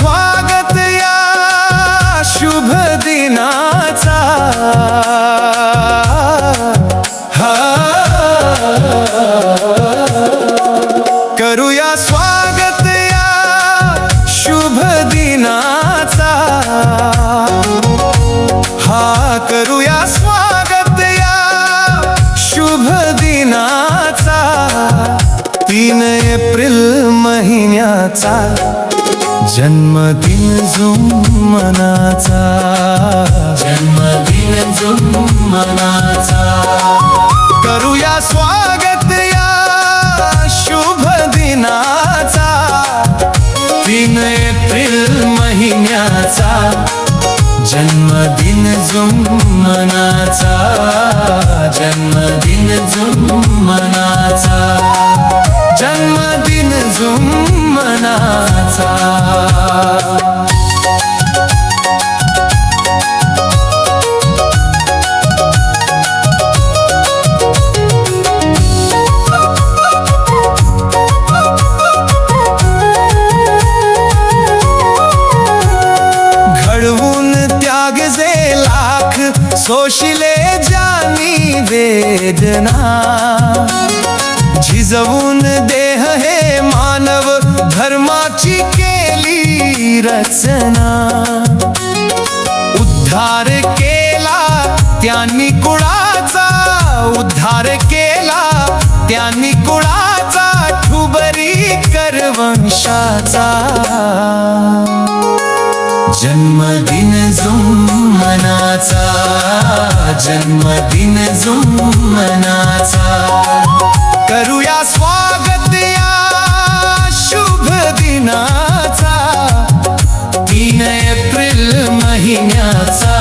स्वागत या शुभ दिनाचा, करूया स्वागत या शुभ दिनाचा, करूया स्वागत या शुभ दिनाचा, 3 एप्रिल महिन्याचा जन्मदिन जुम्मनाचा, जन्मदिन जुम्मनाचा, करूया स्वागत या शुभ दिनाचा, 3 एप्रिल महिन्याचा जन्मदिन जुम्मनाचा, जन्मदिन जुम्मनाचा, जन्मदिन जुम्मनाचा। घडवून त्याग जे लाख, सोशिले जानी वेदना, झिजवून देह हे मानव धर्माची केली रचना, उद्धार केला त्यांनी कुळाचा, उद्धार केला त्यांनी कुळाचा, ठुबरी करवंशाचा, जन्मदिन जुम्मनाचा, जन्मदिन जुम्मनाचा, करूया स्वागत या शुभ दिनाचा, 3 एप्रिल महिन्याचा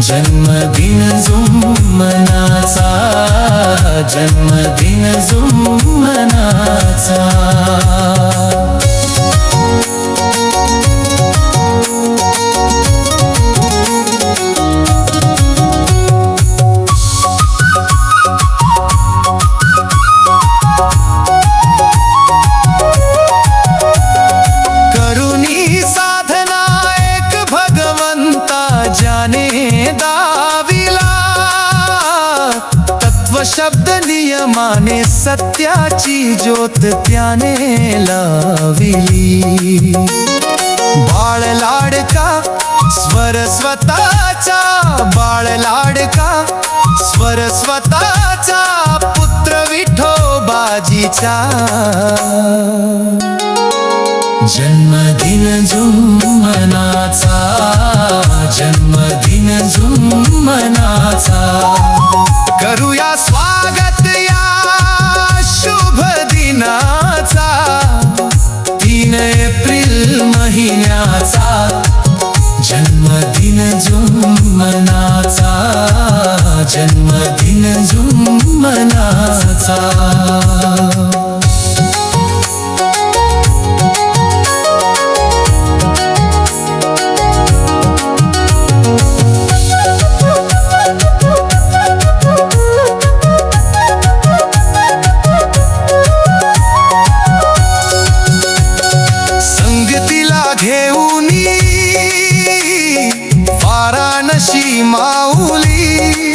जन्मदिन जुम्मनाचा, जन्मदिन जुम्मनाचा। दाविला तत्व शब्द नियमाने सत्याची ज्योत त्याने लाविली, बाळ लाडका स्वर स्वतःचा, बाळ लाडका स्वर स्वतःचा, पुत्र विठोबाजीचा, जन्मदिन जुम्मनाचा, जन्मदिन जुम्मनाचा, करूया स्वागत या शुभ दिनाचा, 3 एप्रिल महिन्याचा जन्मदिन जुम्मनाचा, जन्मदिन जुम्मनाचा। वाराणसी माऊली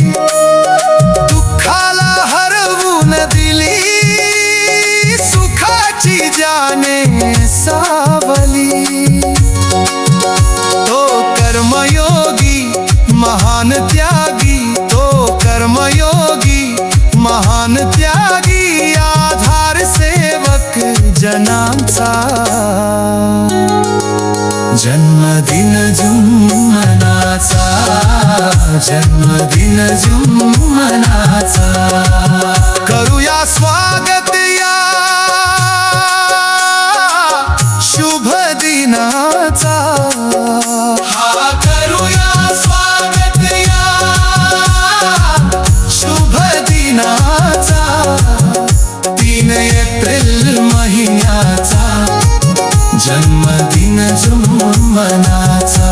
दुःखाला हरवून दिली, सुखाची जाने सावली, तो कर्मयोगी महान त्यागी, तो कर्मयोगी महान त्यागी, आधार सेवक जनांचा, जन्मदिन जुम्मनाचा, जन्मदिन जुम्मनाचा, करूया स्वागत या शुभ दिनाचा, करूया स्वागत या शुभ दिनाचा, 3 एप्रिल महिन्याचा जन्मदिन जुम्मनाचा।